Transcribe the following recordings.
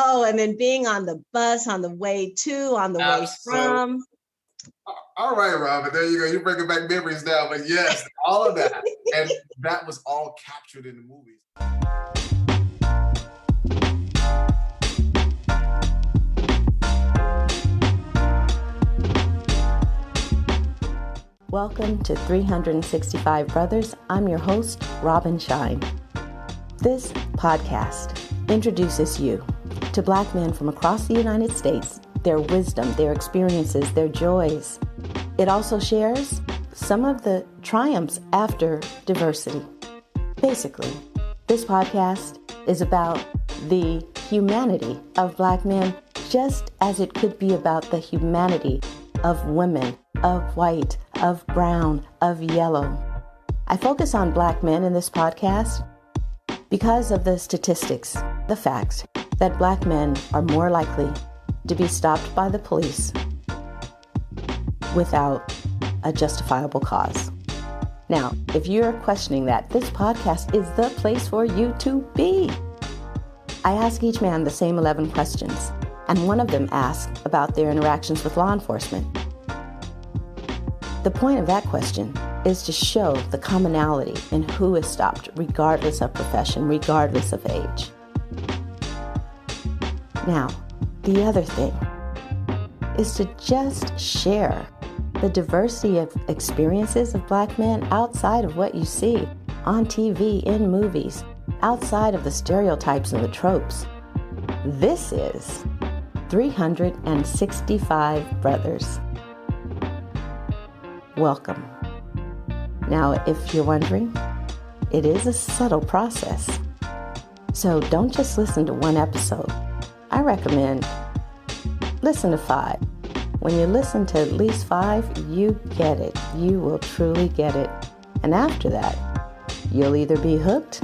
Oh, and then being on the bus on the way to, on the way from. All right, Rahbin, there you go. You're bringing back memories now. But yes, all of that. And that was all captured in the movies. Welcome to 365 Brothers. I'm your host, Rahbin Shyne. This podcast introduces you to Black men from across the United States, their wisdom, their experiences, their joys. It also shares some of the triumphs after diversity. Basically, this podcast is about the humanity of Black men, just as it could be about the humanity of women, of white, of brown, of yellow. I focus on Black men in this podcast because of the statistics, the facts that Black men are more likely to be stopped by the police without a justifiable cause. Now, if you're questioning that, this podcast is the place for you to be. I ask each man the same 11 questions, and one of them asks about their interactions with law enforcement. The point of that question is to show the commonality in who is stopped, regardless of profession, regardless of age. Now, the other thing is to just share the diversity of experiences of Black men outside of what you see on TV, in movies, outside of the stereotypes and the tropes. This is 365 Brothers. Welcome. Now, if you're wondering, it is a subtle process. So don't just listen to one episode. I recommend listen to 5. When you listen to at least 5, you get it. You will truly get it. And after that, you'll either be hooked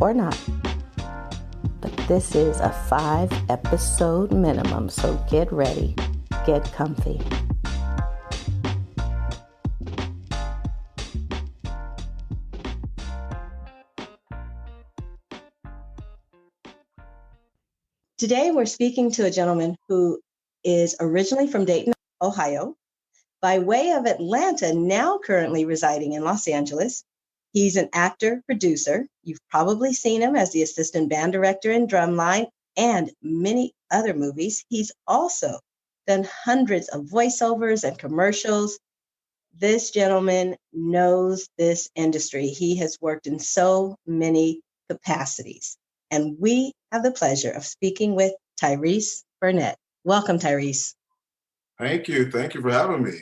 or not. But this is a 5-episode minimum, so get ready, get comfy. Today, we're speaking to a gentleman who is originally from Dayton, Ohio, by way of Atlanta, now currently residing in Los Angeles. He's an actor, producer. You've probably seen him as the assistant band director in Drumline and many other movies. He's also done hundreds of voiceovers and commercials. This gentleman knows this industry. He has worked in so many capacities. And we have the pleasure of speaking with Tyreese Burnett. Welcome, Tyrese. Thank you. Thank you for having me.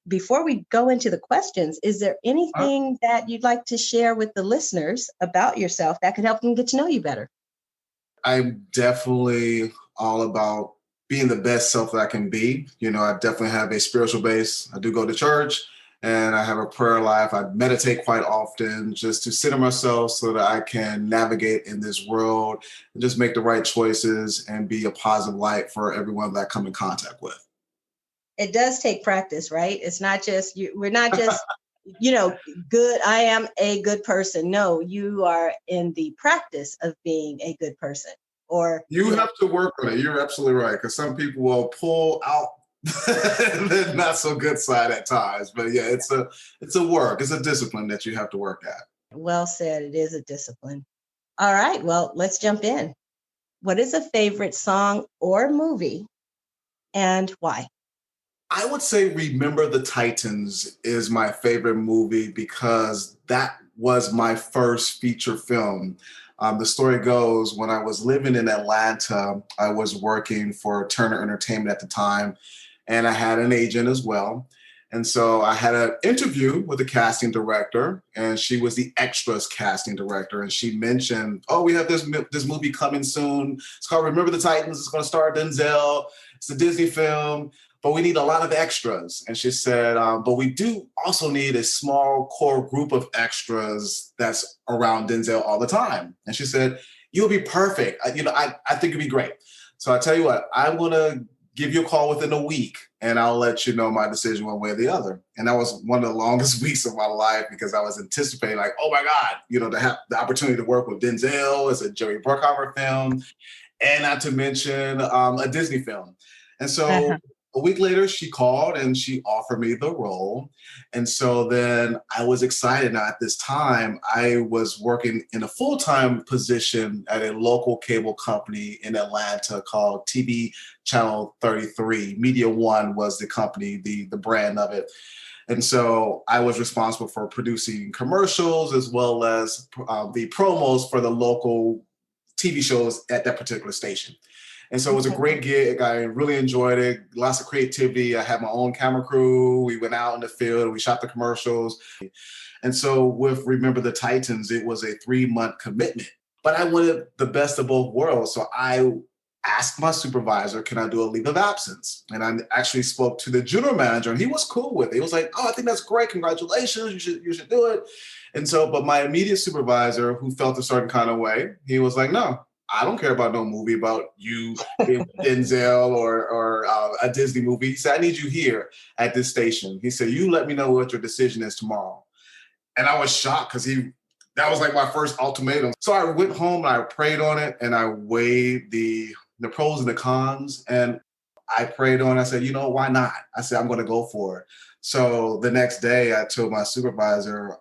Before we go into the questions, is there anything that you'd like to share with the listeners about yourself that could help them get to know you better? I'm definitely all about being the best self that I can be. You know, I definitely have a spiritual base. I do go to church and I have a prayer life. I meditate quite often just to center myself so that I can navigate in this world and just make the right choices and be a positive light for everyone that I come in contact with. It does take practice, right? It's not just we're not just, good. I am a good person. No, you are in the practice of being a good person. Or you have to work on it. You're absolutely right. Because some people will pull out the not so good side at times. But yeah, it's a work. It's a discipline that you have to work at. Well said. It is a discipline. All right. Well, let's jump in. What is a favorite song or movie and why? I would say Remember the Titans is my favorite movie because that was my first feature film. The story goes, when I was living in Atlanta, I was working for Turner Entertainment at the time, and I had an agent as well. And so I had an interview with the casting director, and she was the extras casting director. And she mentioned, oh, we have this movie coming soon. It's called Remember the Titans. It's going to star Denzel. It's a Disney film, but we need a lot of extras. And she said, but we do also need a small core group of extras that's around Denzel all the time. And she said, you'll be perfect. I think it'd be great. So I tell you what, I'm going to give you a call within a week and I'll let you know my decision one way or the other. And that was one of the longest weeks of my life because I was anticipating like, oh my God, to have the opportunity to work with Denzel as a Jerry Bruckheimer film. and not to mention a Disney film. And so Uh-huh. a week later, she called and she offered me the role. And so then I was excited. Now, at this time, I was working in a full-time position at a local cable company in Atlanta called TV Channel 33. Media One was the company, the brand of it. And so I was responsible for producing commercials as well as the promos for the local TV shows at that particular station. And so it was a great gig. I really enjoyed it. Lots of creativity. I had my own camera crew. We went out in the field. We shot the commercials. And so with Remember the Titans, it was a 3-month commitment. But I wanted the best of both worlds. So I asked my supervisor, can I do a leave of absence? And I actually spoke to the general manager, and he was cool with it. He was like, oh, I think that's great. Congratulations. You should do it. And so, but my immediate supervisor, who felt a certain kind of way, he was like, no, I don't care about no movie about you being Denzel or a Disney movie. He said, I need you here at this station. He said, you let me know what your decision is tomorrow. And I was shocked because that was like my first ultimatum. So I went home and I prayed on it and I weighed the pros and the cons. And I prayed on it. I said, why not? I said, I'm going to go for it. So the next day I told my supervisor,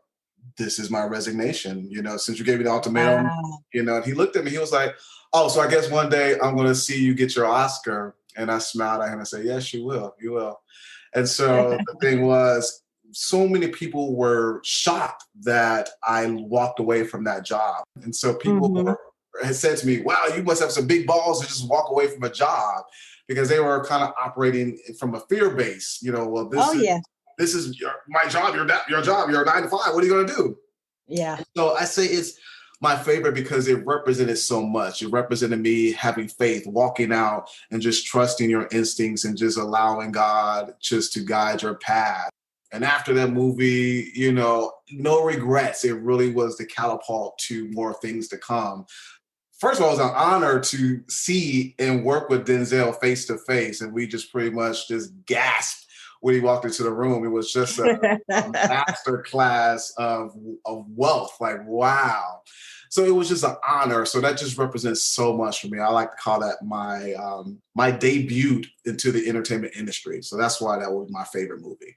this is my resignation, since you gave me the ultimatum, Wow. and he looked at me, he was like, oh, so I guess one day I'm going to see you get your Oscar. And I smiled at him and said, yes, you will. And so the thing was, so many people were shocked that I walked away from that job. And so people had said to me, wow, you must have some big balls to just walk away from a job, because they were kind of operating from a fear base, well, this is my job, your job, you're 9 to 5. What are you going to do? Yeah. So I say it's my favorite because it represented so much. It represented me having faith, walking out and just trusting your instincts and just allowing God just to guide your path. And after that movie, no regrets. It really was the catapult to more things to come. First of all, it was an honor to see and work with Denzel face to face. And we just pretty much just gasped when he walked into the room. It was just a master class of wealth. Like, wow. So it was just an honor. So that just represents so much for me. I like to call that my debut into the entertainment industry. So that's why that was my favorite movie.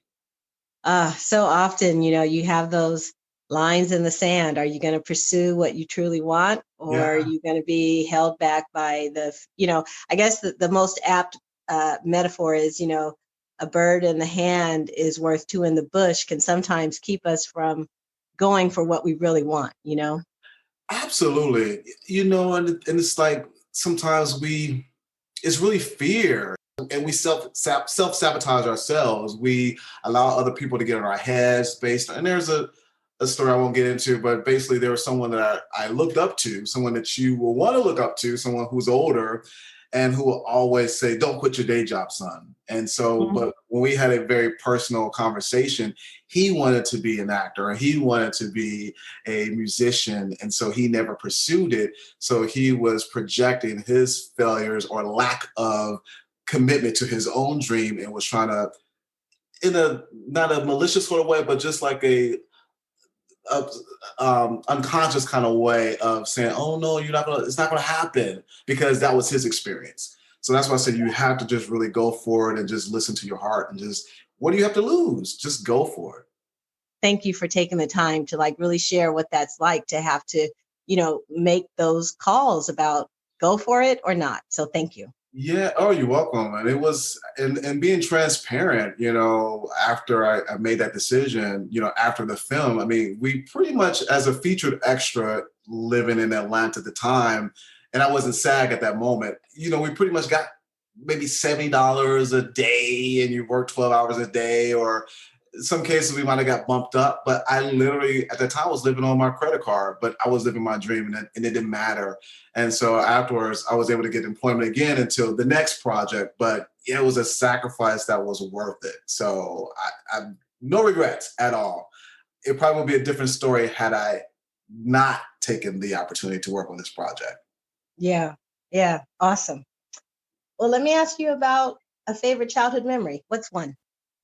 So often, you have those lines in the sand. Are you going to pursue what you truly want, or are you going to be held back by I guess the most apt metaphor is, a bird in the hand is worth 2 in the bush, can sometimes keep us from going for what we really want, Absolutely. And it's like sometimes it's really fear, and we self-sabotage ourselves. We allow other people to get in our heads and there's a story I won't get into, but basically there was someone that I looked up to, someone that you will want to look up to, someone who's older and who will always say, don't quit your day job, son. And so, but when we had a very personal conversation, he wanted to be an actor and he wanted to be a musician. And so he never pursued it. So he was projecting his failures or lack of commitment to his own dream and was trying to, in a not a malicious sort of way, but just like a unconscious kind of way of saying, oh no, it's not gonna happen, because that was his experience. So that's why I said you have to just really go for it and just listen to your heart and just, what do you have to lose? Just go for it. Thank you for taking the time to really share what that's like to have to, make those calls about go for it or not. So thank you. Yeah. Oh, you're welcome. And it was, and being transparent, after I made that decision, after the film, I mean, we pretty much, as a featured extra living in Atlanta at the time, and I wasn't SAG at that moment, we pretty much got maybe $70 a day, and you work 12 hours a day, or in some cases we might have got bumped up, but I literally at the time was living on my credit card, but I was living my dream, and it didn't matter. And so afterwards I was able to get employment again until the next project, but it was a sacrifice that was worth it. So I no regrets at all. It probably would be a different story had I not taken the opportunity to work on this project. Yeah. Yeah. Awesome. Well, let me ask you about a favorite childhood memory. What's one?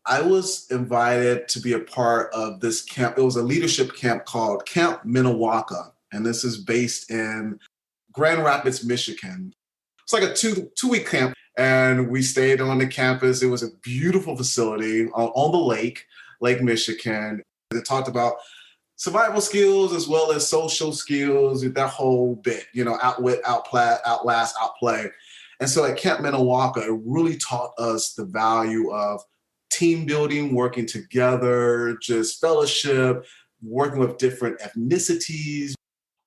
I was invited to be a part of this camp. It was a leadership camp called Camp Minnewaca, and this is based in Grand Rapids, Michigan. it's like a two-week camp. And we stayed on the campus. It was a beautiful facility on the Lake Michigan. It talked about survival skills as well as social skills, that whole bit, outwit, outlast, outplay. And so at Camp Minnewaca, it really taught us the value of team building, working together, just fellowship, working with different ethnicities.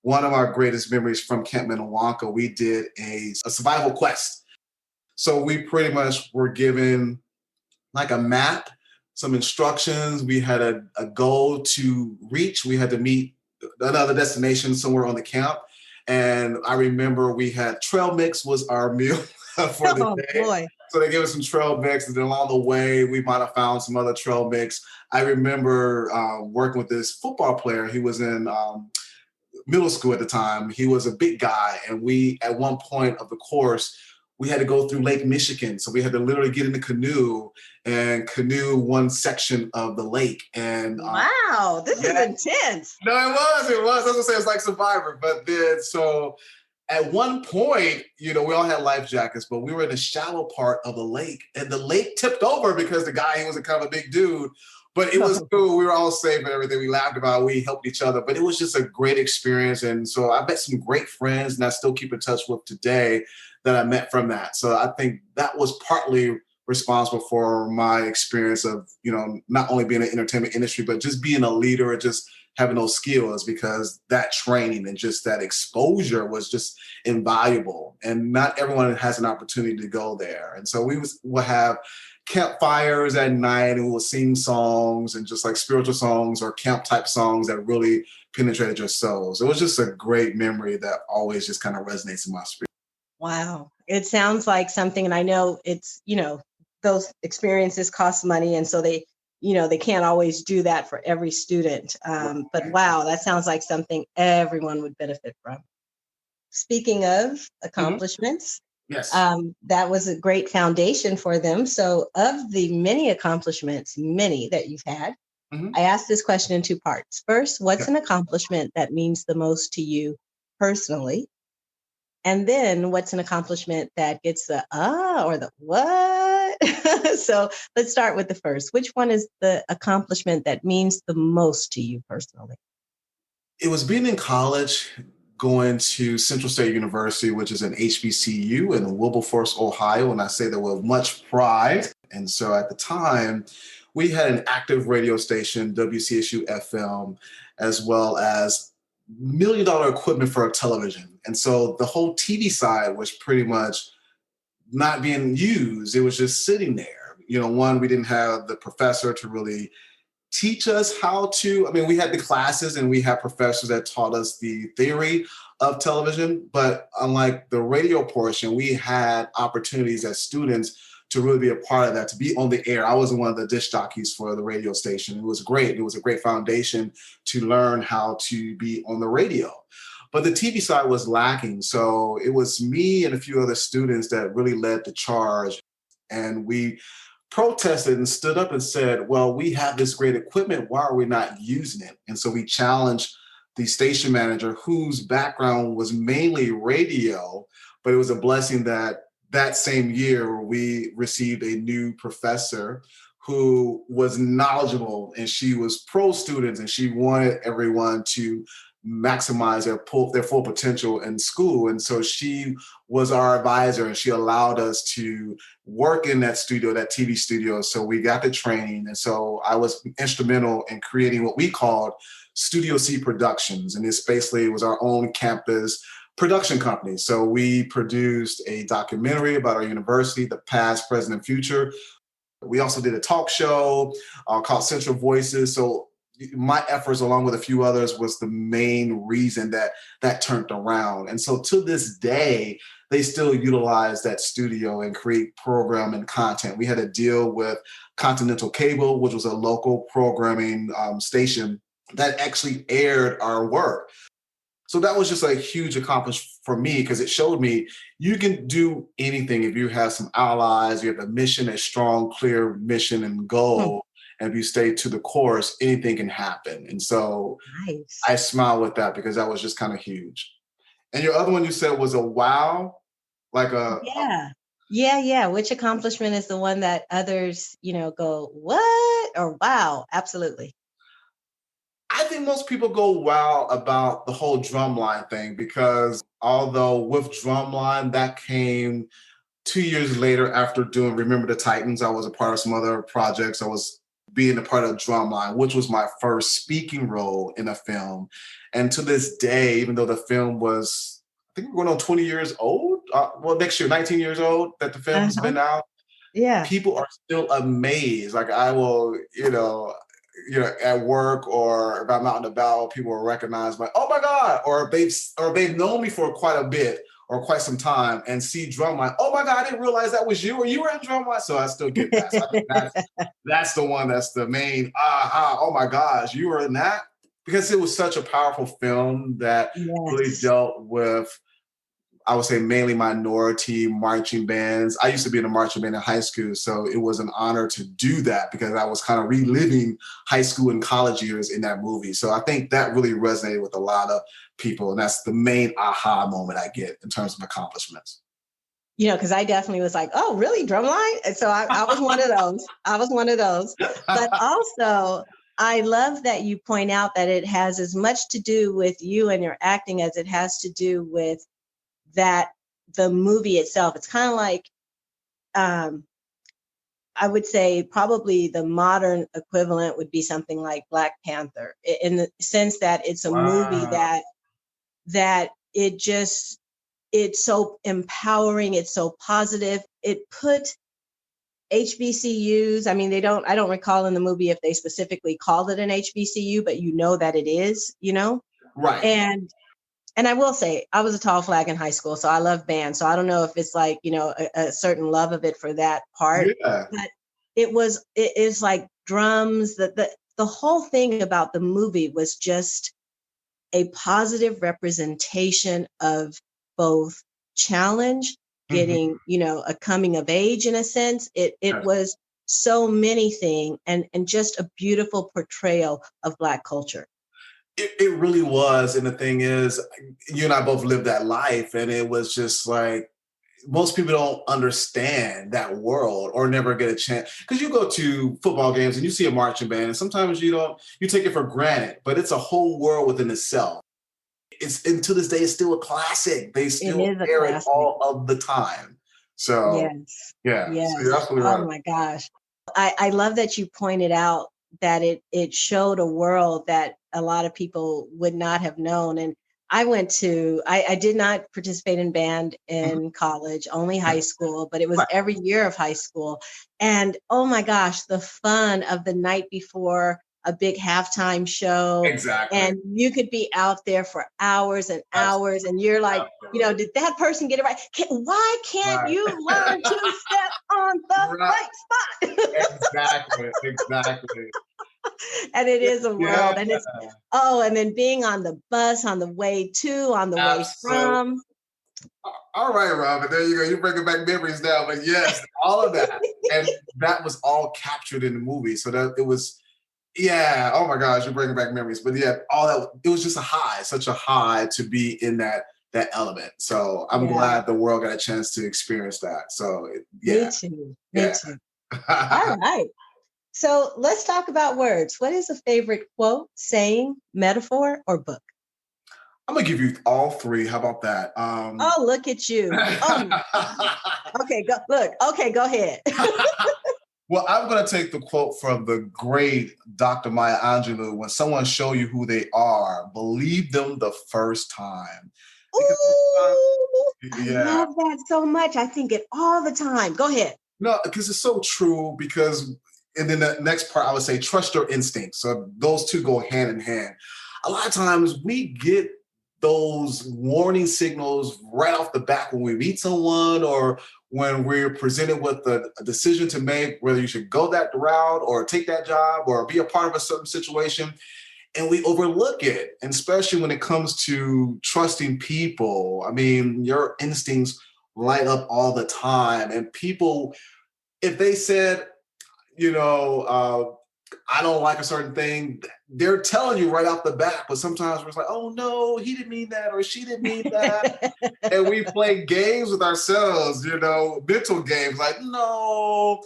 One of our greatest memories from Camp Minnewaca, we did a survival quest. So we pretty much were given like a map, some instructions. We had a goal to reach. We had to meet another destination somewhere on the camp. And I remember we had trail mix was our meal for the day. Boy. So they gave us some trail mix, and then along the way, we might have found some other trail mix. I remember working with this football player. He was in middle school at the time. He was a big guy. And we, at one point of the course, we had to go through Lake Michigan. So we had to literally get in the canoe and canoe one section of the lake. And wow, this is intense. No, it was. That's what I'm saying. It's like Survivor. But then, so at one point, we all had life jackets, but we were in a shallow part of the lake. And the lake tipped over because the guy, he was a kind of a big dude. But it was cool. We were all safe and everything. We laughed about it. We helped each other. But it was just a great experience. And so I met some great friends, and I still keep in touch with today that I met from that. So I think that was partly responsible for my experience of, not only being in the entertainment industry, but just being a leader and just having those skills, because that training and just that exposure was just invaluable. And not everyone has an opportunity to go there. And so we would have campfires at night, and we would sing songs, and just like spiritual songs or camp type songs that really penetrated your soul. So it was just a great memory that always just kind of resonates in my spirit. Wow. It sounds like something, and I know it's, those experiences cost money. And so they can't always do that for every student. But wow, that sounds like something everyone would benefit from. Speaking of accomplishments, yes, that was a great foundation for them. So of the many accomplishments, that you've had, I asked this question in two parts. First, what's an accomplishment that means the most to you personally? And then what's an accomplishment that gets the or the what? So let's start with the first. Which one is the accomplishment that means the most to you personally? It was being in college, going to Central State University, which is an HBCU in Wilberforce, Ohio. And I say that with much pride. And so at the time, we had an active radio station, WCSU FM, as well as $1 million equipment for our television. And so the whole TV side was pretty much not being used. It was just sitting there. One, we didn't have the professor to really teach us how to, we had the classes and we had professors that taught us the theory of television, but unlike the radio portion, we had opportunities as students to really be a part of that, to be on the air. I was one of the disc jockeys for the radio station. It was great. It was a great foundation to learn how to be on the radio. But the TV side was lacking. So it was me and a few other students that really led the charge. And we protested and stood up and said, well, we have this great equipment. Why are we not using it? And so we challenged the station manager, whose background was mainly radio, but it was a blessing that same year we received a new professor who was knowledgeable, and she was pro students, and she wanted everyone to maximize their full potential in school. And so she was our advisor, and she allowed us to work in that studio, that TV studio. So we got the training. And so I was instrumental in creating what we called Studio C Productions. And this basically was our own campus production company. So we produced a documentary about our university, the past, present, and future. We also did a talk show called Central Voices. So my efforts, along with a few others, was the main reason that turned around. And so to this day, they still utilize that studio and create program and content. We had a deal with Continental Cable, which was a local programming station that actually aired our work. So that was just a huge accomplishment for me, because it showed me you can do anything if you have some allies, you have a mission, a strong, clear mission and goal. And if you stay to the course, anything can happen. And so nice. I smile with that, because that was just kind of huge. And your other one you said was a wow. Like a yeah. Which accomplishment is the one that others, go, what? Or wow, absolutely. I think most people go wow about the whole Drumline thing, because although with Drumline, that came 2 years later after doing Remember the Titans. I was a part of some other projects. I was being a part of Drumline, which was my first speaking role in a film. And to this day, even though the film was, I think we're going on 20 years old, next year, 19 years old that the film's been out, Yeah. people are still amazed. Like I will, at work or if I'm out and about, people will recognize like, oh my God, or they've known me for quite a bit or quite some time and see Drumline. Oh my God, I didn't realize that was you, or you were in Drumline. So I still get that. So I think that's the one that's the main oh my gosh, you were in that? Because it was such a powerful film that really dealt with, I would say, mainly minority marching bands. I used to be in a marching band in high school, so it was an honor to do that because I was kind of reliving high school and college years in that movie. So I think that really resonated with a lot of people, and that's the main aha moment I get in terms of accomplishments. Because I definitely was like, oh, really, Drumline? And so I was one of those. I was one of those. But also, I love that you point out that it has as much to do with you and your acting as it has to do with that the movie itself. It's kind of like, I would say probably the modern equivalent would be something like Black Panther, in the sense that it's a movie that it's so empowering, it's so positive. It put HBCUs, I don't recall in the movie if they specifically called it an HBCU, but that it is, Right. And I will say, I was a tall flag in high school, so I love band. So I don't know if it's like, a certain love of it for that part. Yeah. But it is like drums. The whole thing about the movie was just a positive representation of both challenge, getting, a coming of age in a sense. It was so many things and just a beautiful portrayal of Black culture. It really was. And the thing is, you and I both lived that life, and it was just like, most people don't understand that world or never get a chance. Because you go to football games and you see a marching band, and sometimes you take it for granted, but it's a whole world within itself. And to this day, it's still a classic. They still air it all of the time. So, yes. So you're absolutely right. Oh my gosh. I love that you pointed out that it showed a world that a lot of people would not have known. And I did not participate in band in college, only high school, but it was every year of high school. And oh my gosh, the fun of the night before a big halftime show. Exactly. And you could be out there for hours and hours, and you're like, did that person get it right? Why can't you learn to step on the right spot? Exactly. And it is a world. And it's, and then being on the bus on the way to, on the way from. All right, Rahbin, there you go. You're bringing back memories now. But yes, all of that. And that was all captured in the movie. So that it was, oh my gosh, you're bringing back memories. But all that, it was just such a high to be in that element. So I'm glad the world got a chance to experience that. So Me too. All right. So let's talk about words. What is a favorite quote, saying, metaphor, or book? I'm gonna give you all three. How about that? Oh, look at you. Okay, go ahead. Well, I'm going to take the quote from the great Dr. Maya Angelou. When someone show you who they are, believe them the first time. I love that so much. I think it all the time. Go ahead. No, because it's so true. And then the next part, I would say, trust your instincts. So those two go hand in hand. A lot of times we get those warning signals right off the bat when we meet someone or when we're presented with a decision to make, whether you should go that route or take that job or be a part of a certain situation. And we overlook it, and especially when it comes to trusting people. I mean, your instincts light up all the time. And people, if they said, I don't like a certain thing, they're telling you right off the bat, but sometimes we're like, oh no, he didn't mean that, or she didn't mean that. And we play games with ourselves, mental games, like, no.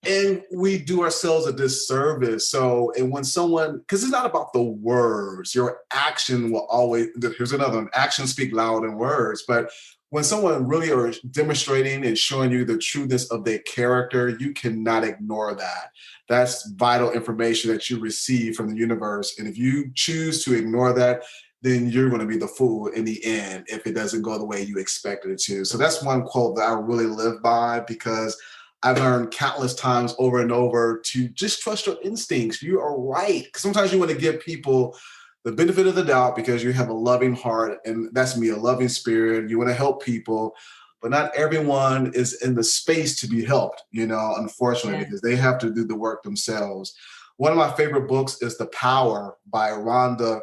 And we do ourselves a disservice. So, and when someone, because it's not about the words, your action will always, here's another one, actions speak louder than words. But when someone really are demonstrating and showing you the trueness of their character, you cannot ignore that. That's vital information that you receive from the universe. And if you choose to ignore that, then you're going to be the fool in the end if it doesn't go the way you expected it to. So that's one quote that I really live by, because I've learned countless times over and over to just trust your instincts. You are right. Sometimes you want to give people the benefit of the doubt because you have a loving heart, and that's me, a loving spirit. You want to help people, but not everyone is in the space to be helped, unfortunately, because they have to do the work themselves. One of my favorite books is The Power by Rhonda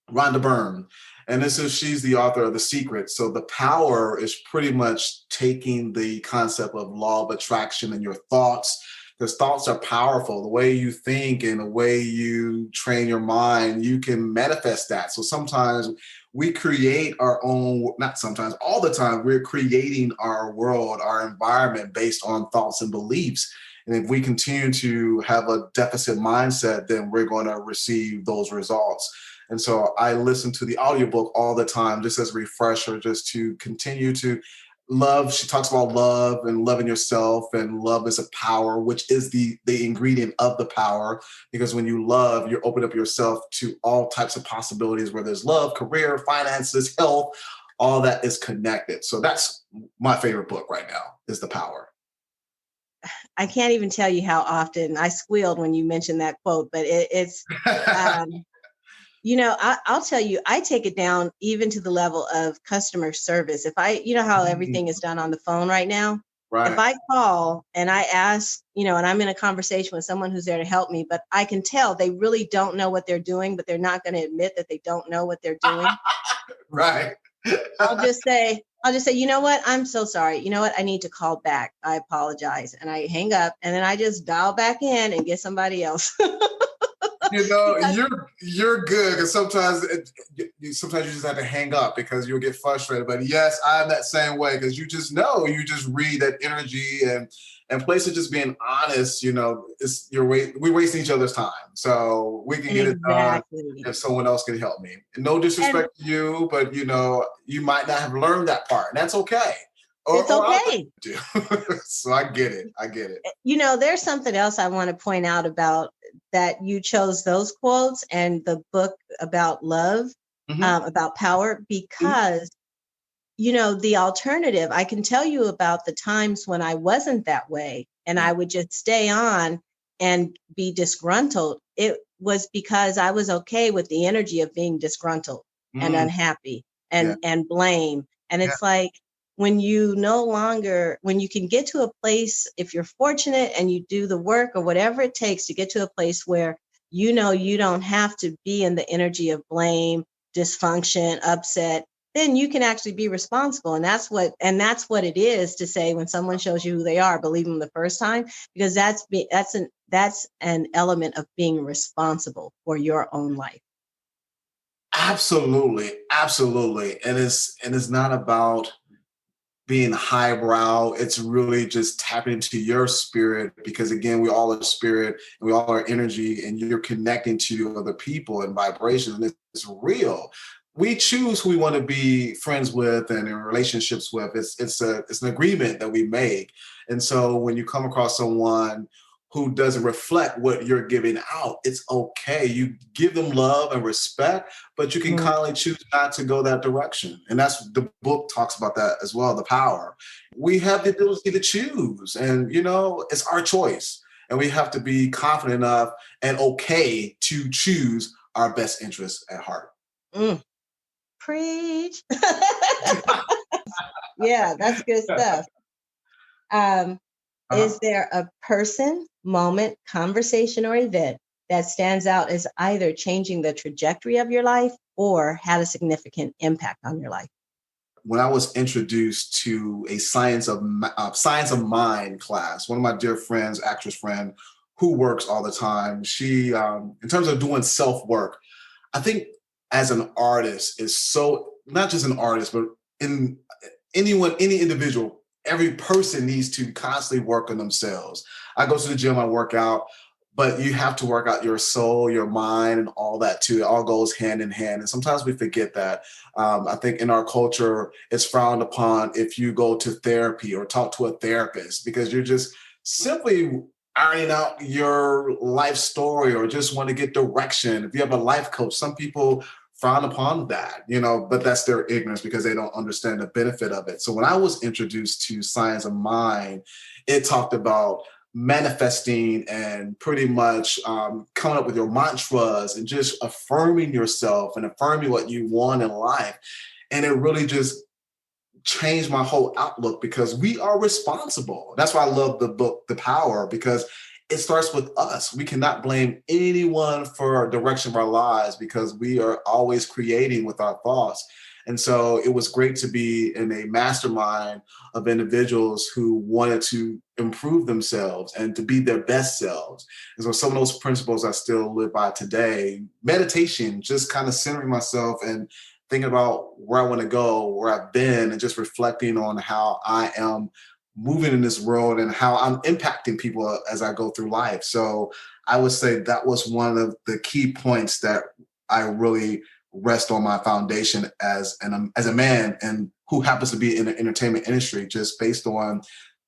Byrne. And she's the author of The Secret. So The Power is pretty much taking the concept of law of attraction in your thoughts, because thoughts are powerful. The way you think and the way you train your mind, you can manifest that. So sometimes we create our own, not sometimes, all the time, we're creating our world, our environment based on thoughts and beliefs. And if we continue to have a deficit mindset, then we're going to receive those results. And so I listen to the audiobook all the time, just as a refresher, just to continue to love. She talks about love and loving yourself, and love is a power, which is the ingredient of the power. Because when you love, you open up yourself to all types of possibilities, where there's love, career, finances, health, all that is connected. So that's my favorite book right now, is The Power. I can't even tell you how often I squealed when you mentioned that quote, but it's, I'll tell you, I take it down even to the level of customer service. If how everything is done on the phone right now. Right. If I call and I ask, and I'm in a conversation with someone who's there to help me, but I can tell they really don't know what they're doing, but they're not going to admit that they don't know what they're doing. Right. I'll just say, you know what? I'm so sorry. You know what? I need to call back. I apologize. And I hang up, and then I just dial back in and get somebody else. You're good, because sometimes you just have to hang up because you'll get frustrated. But yes, I'm that same way, because you just read that energy, and place of just being honest. We're wasting each other's time, so we can get it done if someone else can help me. And no disrespect to you, but you might not have learned that part, and that's okay. It's okay. So I get it. There's something else I want to point out about that. You chose those quotes and the book about love, about power, because, the alternative, I can tell you about the times when I wasn't that way and I would just stay on and be disgruntled. It was because I was okay with the energy of being disgruntled and unhappy and blame. And it's like, when you can get to a place, if you're fortunate and you do the work or whatever it takes to get to a place where you don't have to be in the energy of blame, dysfunction, upset, then you can actually be responsible. And that's what it is to say, when someone shows you who they are, believe them the first time, because that's an element of being responsible for your own life. Absolutely. And it's not about being highbrow. It's really just tapping into your spirit, because again, we all are spirit and we all are energy, and you're connecting to other people and vibrations, and it's real. We choose who we want to be friends with and in relationships with. It's an agreement that we make. And so when you come across someone who doesn't reflect what you're giving out, it's okay. You give them love and respect, but you can kindly choose not to go that direction. And that's, the book talks about that as well, The Power. We have the ability to choose, and it's our choice. And we have to be confident enough and okay to choose our best interests at heart. Preach. Yeah, that's good stuff. Is there a person, moment, conversation, or event that stands out as either changing the trajectory of your life or had a significant impact on your life? When I was introduced to a science of mind class, one of my dear friends, actress friend, who works all the time. She, in terms of doing self-work, I think as an artist is so, not just an artist, but in any individual, every person needs to constantly work on themselves. I go to the gym, I work out, but you have to work out your soul, your mind, and all that too. It all goes hand in hand. And sometimes we forget that. I think in our culture, it's frowned upon if you go to therapy or talk to a therapist because you're just simply ironing out your life story or just want to get direction. If you have a life coach, some people frown upon that, but that's their ignorance because they don't understand the benefit of it. So when I was introduced to Science of Mind, it talked about manifesting and pretty much coming up with your mantras and just affirming yourself and affirming what you want in life. And it really just changed my whole outlook because we are responsible. That's why I love the book, The Power, because it starts with us. We cannot blame anyone for our direction of our lives because we are always creating with our thoughts. And so it was great to be in a mastermind of individuals who wanted to improve themselves and to be their best selves. And so some of those principles I still live by today. Meditation, just kind of centering myself and thinking about where I want to go, where I've been, and just reflecting on how I am moving in this world and how I'm impacting people as I go through life. So I would say that was one of the key points that I really rest on my foundation as a man and who happens to be in the entertainment industry, just based on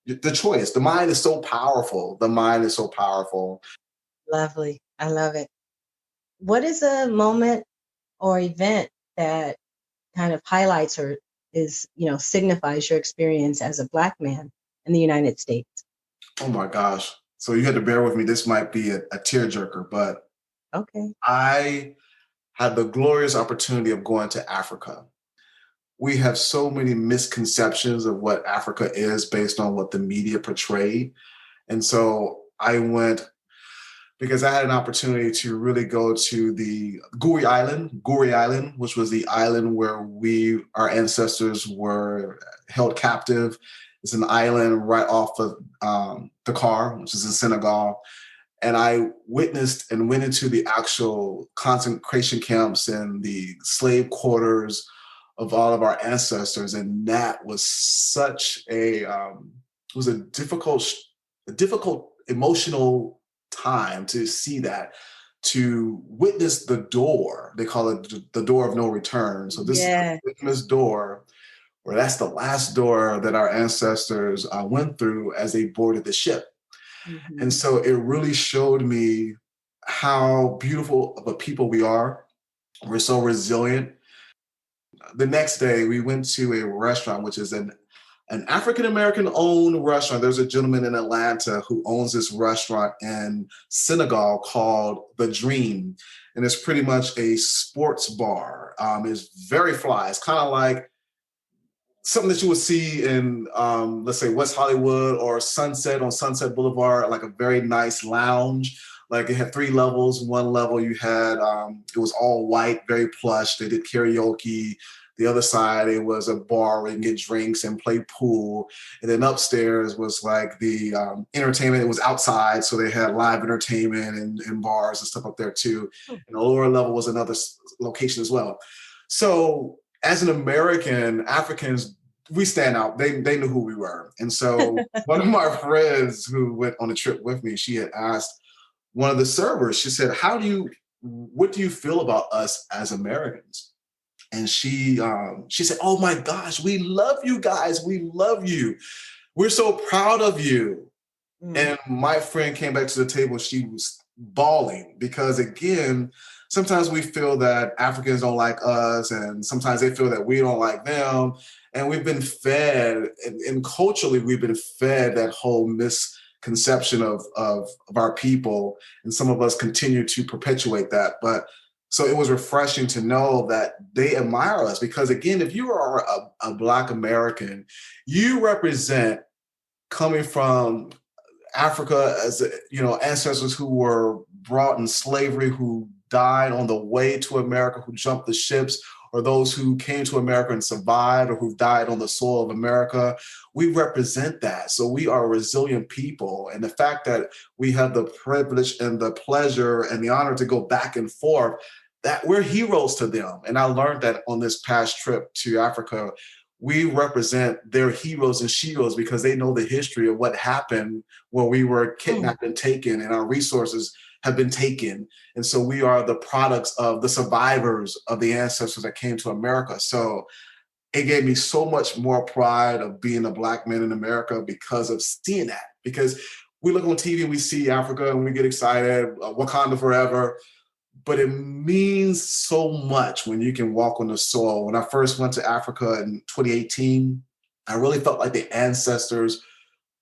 the choice. The mind is so powerful. The mind is so powerful. Lovely. I love it. What is a moment or event that kind of highlights or signifies your experience as a Black man in the United States? Oh my gosh. So you had to bear with me. This might be a tearjerker, but okay. I had the glorious opportunity of going to Africa. We have so many misconceptions of what Africa is based on what the media portrayed. And so I went because I had an opportunity to really go to the Guri Island, which was the island where our ancestors were held captive. It's an island right off of Dakar, which is in Senegal. And I witnessed and went into the actual concentration camps and the slave quarters of all of our ancestors. And that was such it was a difficult emotional time to see that, to witness the door. They call it the door of no return. So this is the famous door, where that's the last door that our ancestors went through as they boarded the ship. Mm-hmm. And so it really showed me how beautiful of a people we are. We're so resilient. The next day, we went to a restaurant, which is an African-American owned restaurant. There's a gentleman in Atlanta who owns this restaurant in Senegal called The Dream. And it's pretty much a sports bar. It's very fly. It's kind of like something that you would see in, let's say, West Hollywood or Sunset on Sunset Boulevard, like a very nice lounge. Like it had 3 levels. One level you had, it was all white, very plush. They did karaoke. The other side, it was a bar where you can get drinks and play pool. And then upstairs was like the entertainment. It was outside, so they had live entertainment and bars and stuff up there too. And the lower level was another location as well. So as an American, Africans, we stand out. They knew who we were. And so one of my friends who went on a trip with me, she had asked one of the servers, she said, what do you feel about us as Americans? And she said, oh my gosh, we love you guys. We love you. We're so proud of you. Mm. And my friend came back to the table. She was bawling because, again, sometimes we feel that Africans don't like us, and sometimes they feel that we don't like them. And we've been fed, and culturally, we've been fed that whole misconception of our people. And some of us continue to perpetuate that. But so it was refreshing to know that they admire us because, again, if you are a Black American, you represent coming from Africa as, ancestors who were brought in slavery, who died on the way to America, who jumped the ships, or those who came to America and survived or who died on the soil of America. We represent that. So we are resilient people. And the fact that we have the privilege and the pleasure and the honor to go back and forth, that we're heroes to them. And I learned that on this past trip to Africa. We represent their heroes and sheroes because they know the history of what happened when we were kidnapped and taken and our resources have been taken. And so we are the products of the survivors of the ancestors that came to America. So it gave me so much more pride of being a Black man in America because of seeing that. Because we look on TV and we see Africa and we get excited, Wakanda forever. But it means so much when you can walk on the soil. When I first went to Africa in 2018, I really felt like the ancestors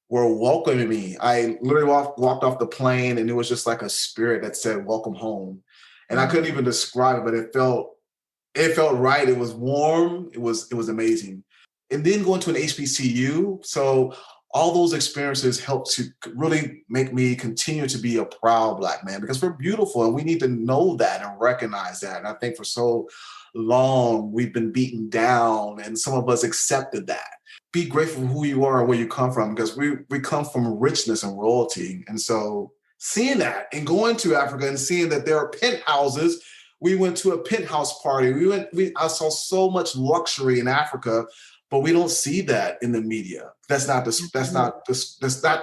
were welcoming me. I literally walked off the plane and it was just like a spirit that said, welcome home. And I couldn't even describe it, but it felt right. It was warm. It was amazing. And then going to an HBCU. So all those experiences helped to really make me continue to be a proud Black man because we're beautiful and we need to know that and recognize that. And I think for so long, we've been beaten down and some of us accepted that. Be grateful for who you are and where you come from because we come from richness and royalty. And so seeing that and going to Africa and seeing that there are penthouses, we went to a penthouse party. I saw so much luxury in Africa, but we don't see that in the media. That's not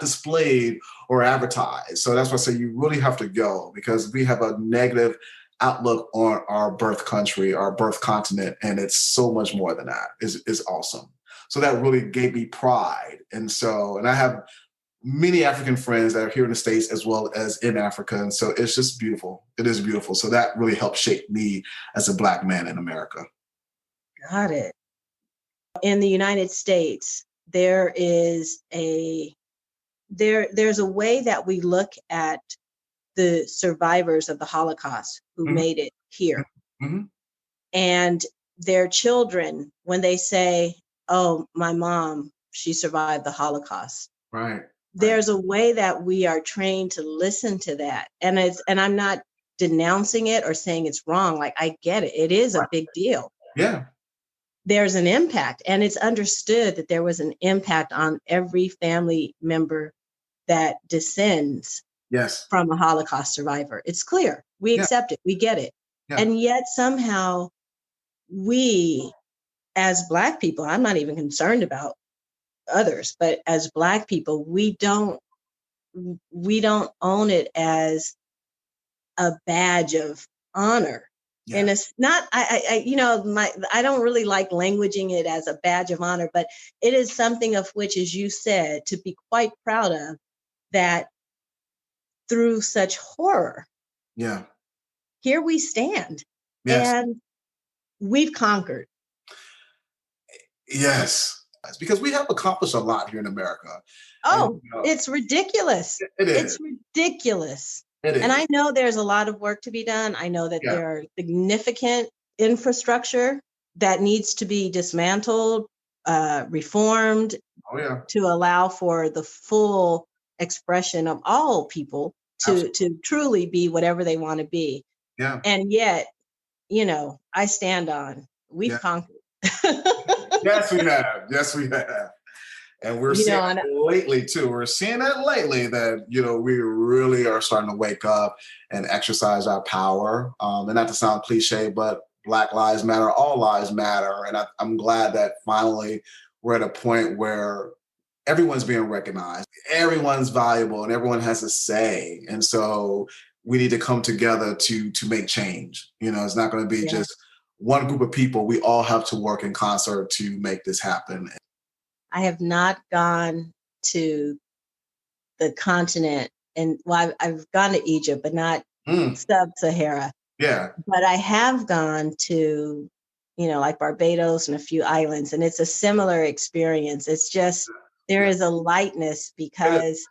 displayed or advertised. So that's why I say you really have to go because we have a negative outlook on our birth country, our birth continent, and it's so much more than that. It's awesome. So that really gave me pride. And I have many African friends that are here in the States as well as in Africa. And so it's just beautiful. It is beautiful. So that really helped shape me as a Black man in America. Got it. In the United States, there's a way that we look at the survivors of the Holocaust who made it here. Mm-hmm. And their children, when they say, oh, my mom, she survived the Holocaust. Right. There's a way that we are trained to listen to that. And I'm not denouncing it or saying it's wrong. Like, I get it. It is a big deal. Yeah. There's an impact, and it's understood that there was an impact on every family member that descends from a Holocaust survivor. It's clear. We accept it. We get it. Yeah. And yet somehow we, as Black people, I'm not even concerned about others, but as Black people, we don't own it as a badge of honor. Yeah. And it's not, I don't really like languaging it as a badge of honor, but it is something of which, as you said, to be quite proud of, that through such horror, here we stand. Yes. And we've conquered. Yes. It's because we have accomplished a lot here in America. Oh, and, it's ridiculous. It's ridiculous. And I know there's a lot of work to be done. I know that there are significant infrastructure that needs to be dismantled, reformed to allow for the full expression of all people to truly be whatever they want to be. Yeah. And yet, I stand on, we've conquered. Yes, we have. Yes, we have. And we're seeing that lately too. We're seeing that lately that, we really are starting to wake up and exercise our power. And not to sound cliche, but Black lives matter, all lives matter. And I'm glad that finally we're at a point where everyone's being recognized, everyone's valuable, and everyone has a say. And so we need to come together to make change. It's not going to be just one group of people. We all have to work in concert to make this happen. I have not gone to the continent, and I've gone to Egypt, but not sub-Sahara. Yeah. But I have gone to, like Barbados and a few islands, and it's a similar experience. It's just, there is a lightness because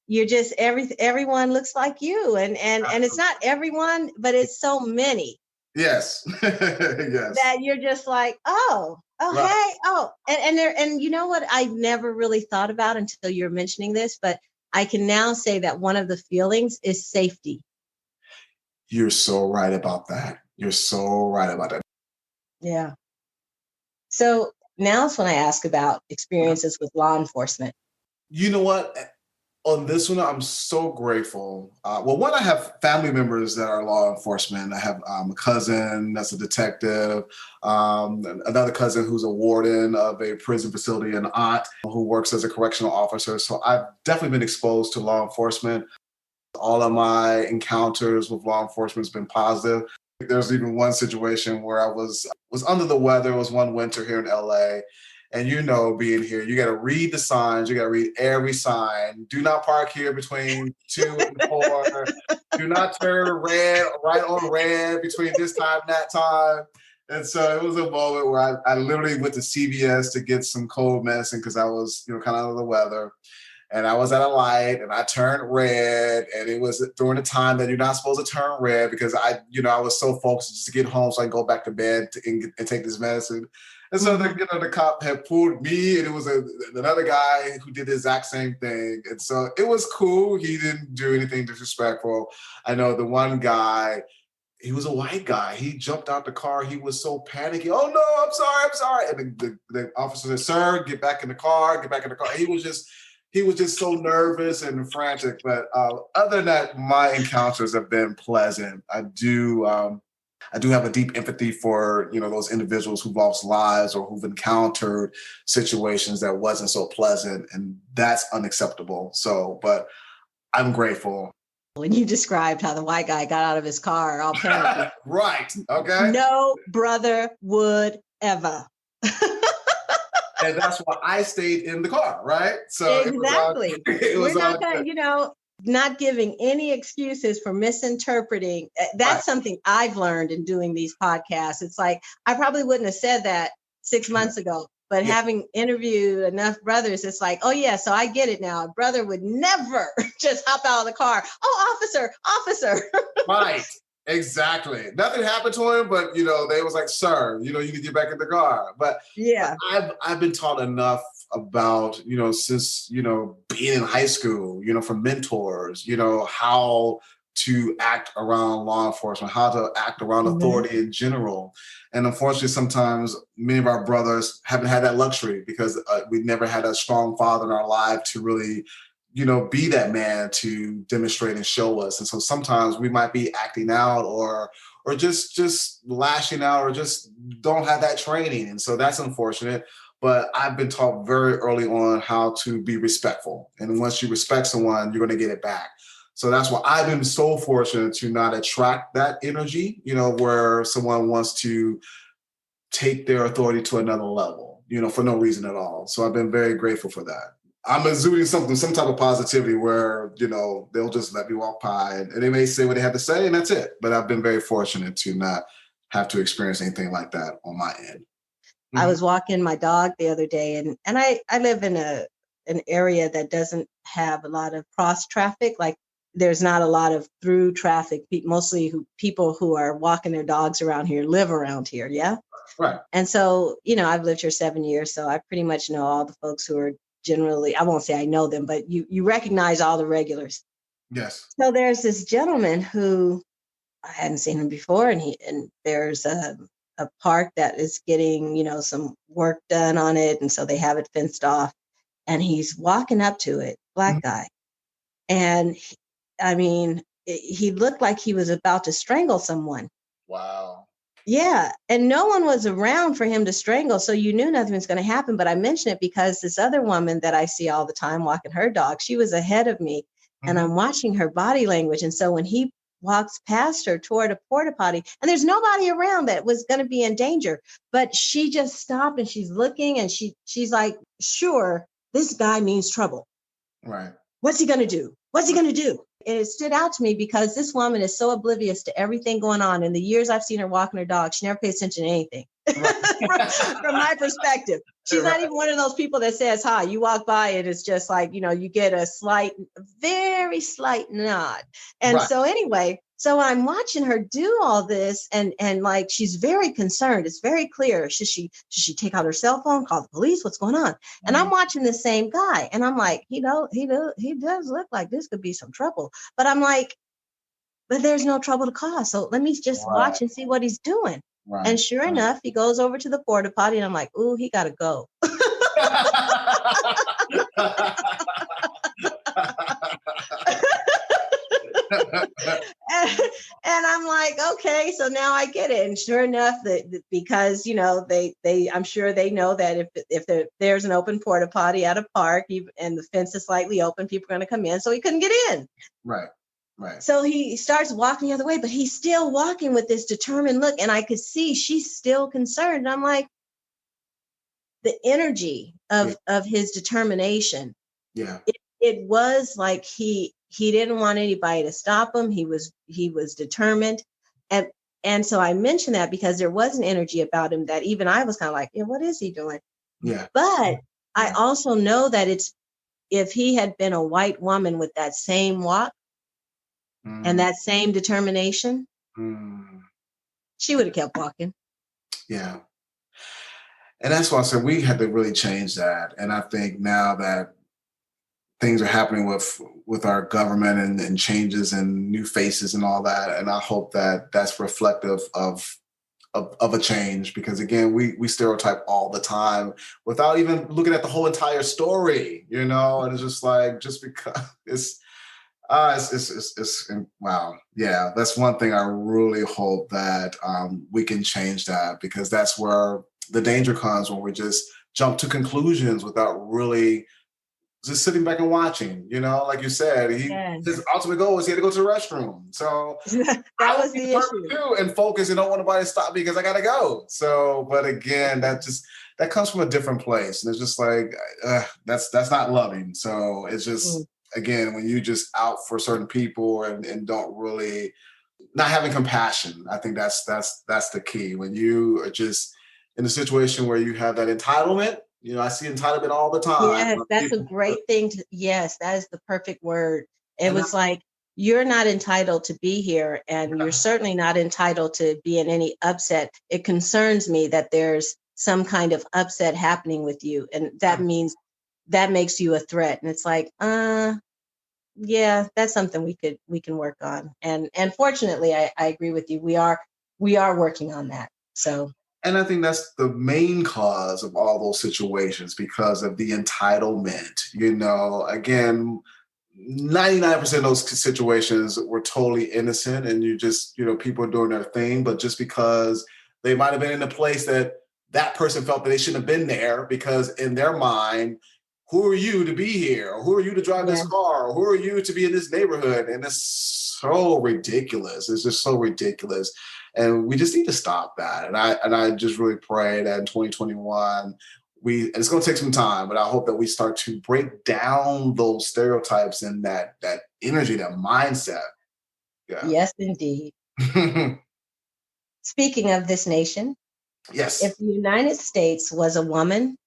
you're just, everyone looks like you. And it's not everyone, but it's so many. Yes. Yes. That you're just like, right. Hey, and you know what I never really thought about until you're mentioning this, but I can now say that one of the feelings is safety. You're so right about that. You're so right about that. Yeah. So now's when I ask about experiences with law enforcement. You know what? On this one, I'm so grateful. Well, one, I have family members that are law enforcement. I have a cousin that's a detective, another cousin who's a warden of a prison facility, an aunt who works as a correctional officer. So I've definitely been exposed to law enforcement. All of my encounters with law enforcement has been positive. There's even one situation where I was under the weather. It was one winter here in LA. And being here, you got to read the signs. You got to read every sign. Do not park here between 2 and 4. Do not turn right on red between this time and that time. And so it was a moment where I literally went to CVS to get some cold medicine because I was, kind of under the weather. And I was at a light and I turned red, and it was during the time that you're not supposed to turn red because I was so focused just to get home so I can go back to bed and take this medicine. And so the cop had pulled me, and it was another guy who did the exact same thing. And so it was cool. He didn't do anything disrespectful. I know the one guy, he was a white guy. He jumped out the car. He was so panicky. Oh no, I'm sorry. And the officer said, "Sir, get back in the car, get back in the car." He was just so nervous and frantic. But other than that, my encounters have been pleasant. I do have a deep empathy for, those individuals who've lost lives or who've encountered situations that wasn't so pleasant, and that's unacceptable. So, but I'm grateful. When you described how the white guy got out of his car all panicky. Right. Okay. No brother would ever. And that's why I stayed in the car, right? So exactly. We're not gonna, not giving any excuses for misinterpreting. That's right. Something I've learned in doing these podcasts. It's like, I probably wouldn't have said that 6 months ago, but having interviewed enough brothers, it's like, oh yeah, so I get it now. A brother would never just hop out of the car. Oh, officer. Right. Exactly. Nothing happened to him, but they was like, "Sir, you can get back in the car." But yeah, I've been taught enough about since being in high school, from mentors, how to act around law enforcement, how to act around authority in general. And unfortunately, sometimes many of our brothers haven't had that luxury because we never had a strong father in our life to really be that man to demonstrate and show us. And so sometimes we might be acting out or just lashing out or just don't have that training. And so that's unfortunate. But I've been taught very early on how to be respectful. And once you respect someone, you're going to get it back. So that's why I've been so fortunate to not attract that energy, where someone wants to take their authority to another level, for no reason at all. So I've been very grateful for that. I'm exuding some type of positivity where, they'll just let me walk by and they may say what they have to say and that's it. But I've been very fortunate to not have to experience anything like that on my end. Mm-hmm. I was walking my dog the other day and I live in an area that doesn't have a lot of cross traffic. Like there's not a lot of through traffic. Mostly people who are walking their dogs around here live around here. Yeah. Right. And so, I've lived here 7 years. So I pretty much know all the folks who are generally, I won't say I know them, but you recognize all the regulars. Yes. So there's this gentleman who I hadn't seen him before, and there's a park that is getting, some work done on it, and so they have it fenced off, and he's walking up to it, black guy, and he looked like he was about to strangle someone. Wow. Yeah. And no one was around for him to strangle. So you knew nothing was going to happen. But I mention it because this other woman that I see all the time walking her dog, she was ahead of me and I'm watching her body language. And so when he walks past her toward a porta potty and there's nobody around that was going to be in danger, but she just stopped and she's looking and she's like, sure, this guy means trouble. Right. What's he going to do? What's he going to do? And it stood out to me because this woman is so oblivious to everything going on. In the years I've seen her walking her dog, she never pays attention to anything. From my perspective, she's not even one of those people that says hi. You walk by it, it's just like, you get a very slight nod. And so anyway, so I'm watching her do all this and like, she's very concerned. It's very clear. Should she take out her cell phone, call the police? What's going on? And I'm watching the same guy and I'm like, he does look like this could be some trouble, but I'm like, but there's no trouble to cause. So let me just watch and see what he's doing. Right. And sure enough, he goes over to the porta potty, and I'm like, ooh, he got to go. And I'm like, okay, so now I get it. And sure enough, because they I'm sure they know that if there's an open porta potty at a park, and the fence is slightly open, people are going to come in. So he couldn't get in. Right. Right. So he starts walking the other way, but he's still walking with this determined look, and I could see she's still concerned. And I'm like, the energy of his determination. Yeah. It was like he didn't want anybody to stop him. He was determined. And so I mentioned that because there was an energy about him that even I was kind of like, yeah, what is he doing? Yeah. But I also know that if he had been a white woman with that same walk and that same determination, she would have kept walking. Yeah. And that's why I said we had to really change that. And I think now that things are happening with our government and changes and new faces and all that, and I hope that that's reflective of a change, because again, we stereotype all the time without even looking at the whole entire story, and it's just like, just because it's wow. Yeah, that's one thing I really hope that we can change that, because that's where the danger comes, when we just jump to conclusions without really just sitting back and watching. Like you said, his ultimate goal was he had to go to the restroom. So that was the issue too, and focus, and don't want nobody to stop me because I gotta go. So, but again, that comes from a different place, and it's just like that's not loving. So it's just again, when you just out for certain people and don't really, not having compassion. I think that's the key. When you are just in a situation where you have that entitlement. I see entitlement all the time. Yes, that's a great thing. Yes, that is the perfect word. It was like, you're not entitled to be here, and you're certainly not entitled to be in any upset. It concerns me that there's some kind of upset happening with you, and that means that makes you a threat. And it's like, yeah, that's something we can work on. And fortunately, I agree with you. We are working on that. So. And I think that's the main cause of all those situations, because of the entitlement. Again, 99% of those situations were totally innocent, and you just, people are doing their thing, but just because they might have been in a place that person felt that they shouldn't have been there, because in their mind, who are you to be here? Or who are you to drive this car? Or who are you to be in this neighborhood? And it's so ridiculous. It's just so ridiculous. And we just need to stop that. And I just really pray that in 2021, and it's going to take some time, but I hope that we start to break down those stereotypes and that energy, that mindset. Yeah. Yes, indeed. Speaking of this nation, yes, if the United States was a woman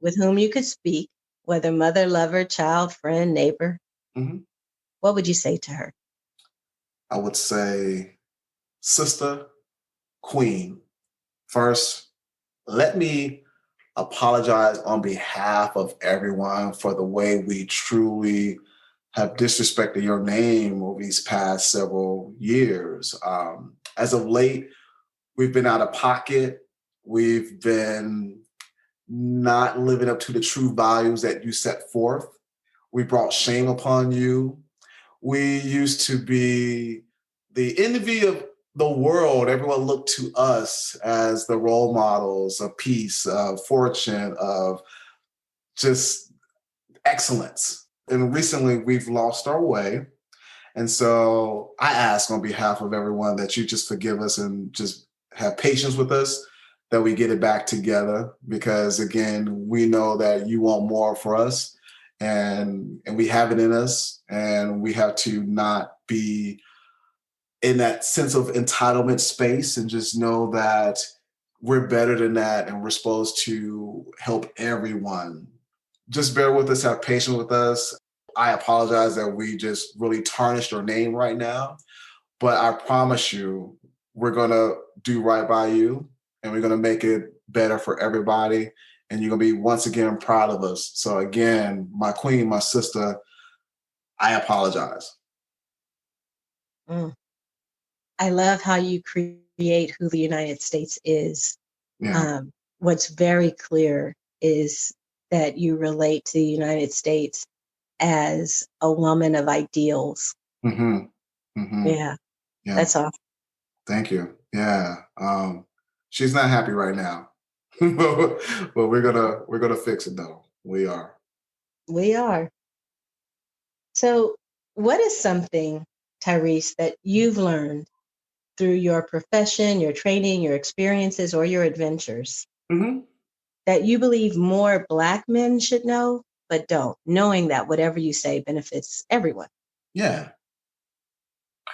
with whom you could speak, whether mother, lover, child, friend, neighbor, what would you say to her? I would say, sister, queen, first, let me apologize on behalf of everyone for the way we truly have disrespected your name over these past several years. As of late, we've been out of pocket. We've been not living up to the true values that you set forth. We brought shame upon you. We used to be the envy of the world. Everyone looked to us as the role models of peace, of fortune, of just excellence. And recently we've lost our way. And so I ask on behalf of everyone that you just forgive us and just have patience with us, that we get it back together, because again, we know that you want more for us, and we have it in us, and we have to not be in that sense of entitlement space, and just know that we're better than that, and we're supposed to help everyone. Just bear with us, have patience with us. I apologize that we just really tarnished your name right now, but I promise you, we're going to do right by you, and we're going to make it better for everybody. And you're going to be once again proud of us. So again, my queen, my sister, I apologize. I love how you create who the United States is. Yeah. What's very clear is that you relate to the United States as a woman of ideals. Mm-hmm. Mm-hmm. Yeah, Yeah. that's awesome. Thank you. Yeah. She's not happy right now, but we're gonna fix it though. We are. We are. So, what is something, Tyrese, that you've learned through your profession, your training, your experiences, or your adventures Mm-hmm. that you believe more Black men should know, but don't, knowing that whatever you say benefits everyone? Yeah.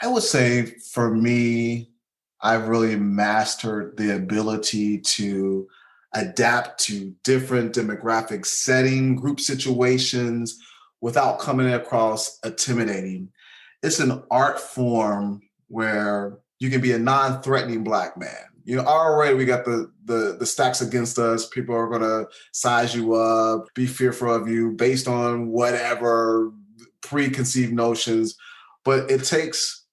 I would say for me, I've really mastered the ability to adapt to different demographic setting, group situations without coming across intimidating. It's an art form where you can be a non-threatening Black man. You know, already we got the stacks against us. People are gonna size you up, be fearful of you based on whatever preconceived notions. But it takes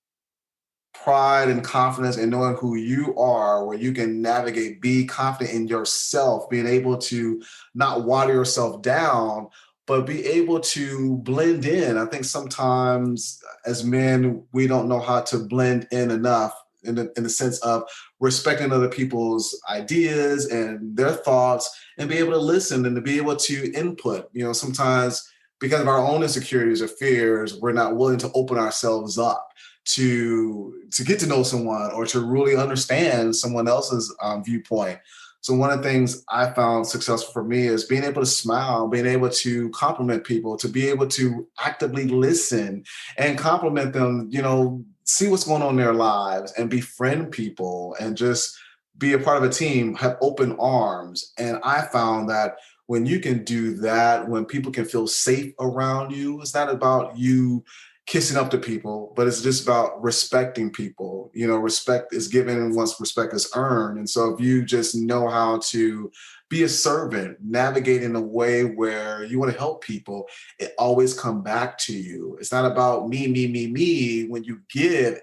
pride and confidence in knowing who you are, where you can navigate, be confident in yourself, being able to not water yourself down, but be able to blend in. I think sometimes as men, we don't know how to blend in enough in the sense of respecting other people's ideas and their thoughts and be able to listen and to be able to input. You know, sometimes because of our own insecurities or fears, we're not willing to open ourselves up to get to know someone or to really understand someone else's viewpoint. So one of the things I found successful for me is being able to smile, being able to compliment people, to be able to actively listen and compliment them, you know, see what's going on in their lives and befriend people and just be a part of a team, have open arms. And I found that when you can do that, when people can feel safe around you, it's not about you kissing up to people, but it's just about respecting people. You know, respect is given once respect is earned. And so if you just know how to be a servant, navigate in a way where you want to help people, it always come back to you. It's not about me, me, me, me. When you give,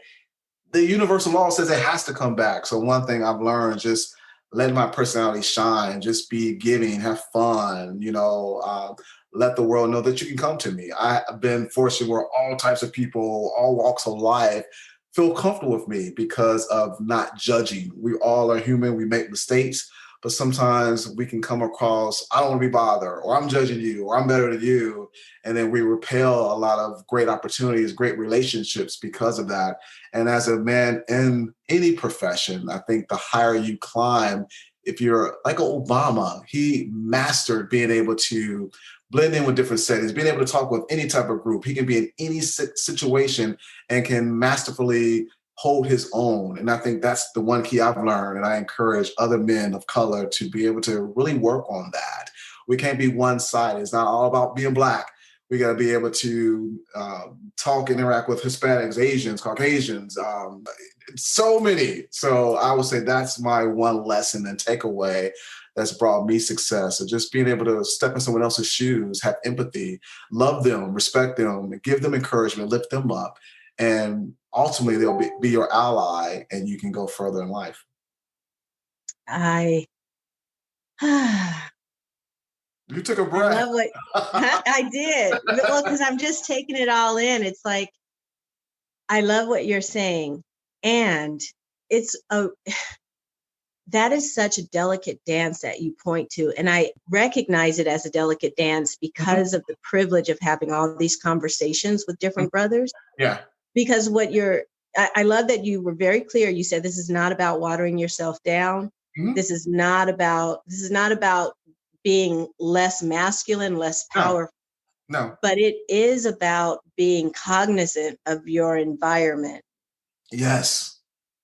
the universal law says it has to come back. So one thing I've learned, just let my personality shine, just be giving, have fun, you know, let the world know that you can come to me. I've been fortunate where all types of people, all walks of life feel comfortable with me because of not judging. We all are human, we make mistakes, but sometimes we can come across, I don't want to be bothered, or I'm judging you, or I'm better than you. And then we repel a lot of great opportunities, great relationships because of that. And as a man in any profession, I think the higher you climb, if you're like Obama, he mastered being able to blend in with different settings, being able to talk with any type of group. He can be in any situation and can masterfully hold his own. And I think that's the one key I've learned. And I encourage other men of color to be able to really work on that. We can't be one-sided. It's not all about being Black. We got to be able to talk and interact with Hispanics, Asians, Caucasians, so many. So I would say that's my one lesson and takeaway that's brought me success. So just being able to step in someone else's shoes, have empathy, love them, respect them, give them encouragement, lift them up. And ultimately they'll be your ally and you can go further in life. I You took a breath. I love what I did. Well, because I'm just taking it all in. It's like, I love what you're saying. And that is such a delicate dance that you point to. And I recognize it as a delicate dance because of the privilege of having all these conversations with different brothers. Yeah. Because I love that you were very clear. You said, this is not about watering yourself down. This is not about being less masculine, less powerful. No. But it is about being cognizant of your environment. Yes.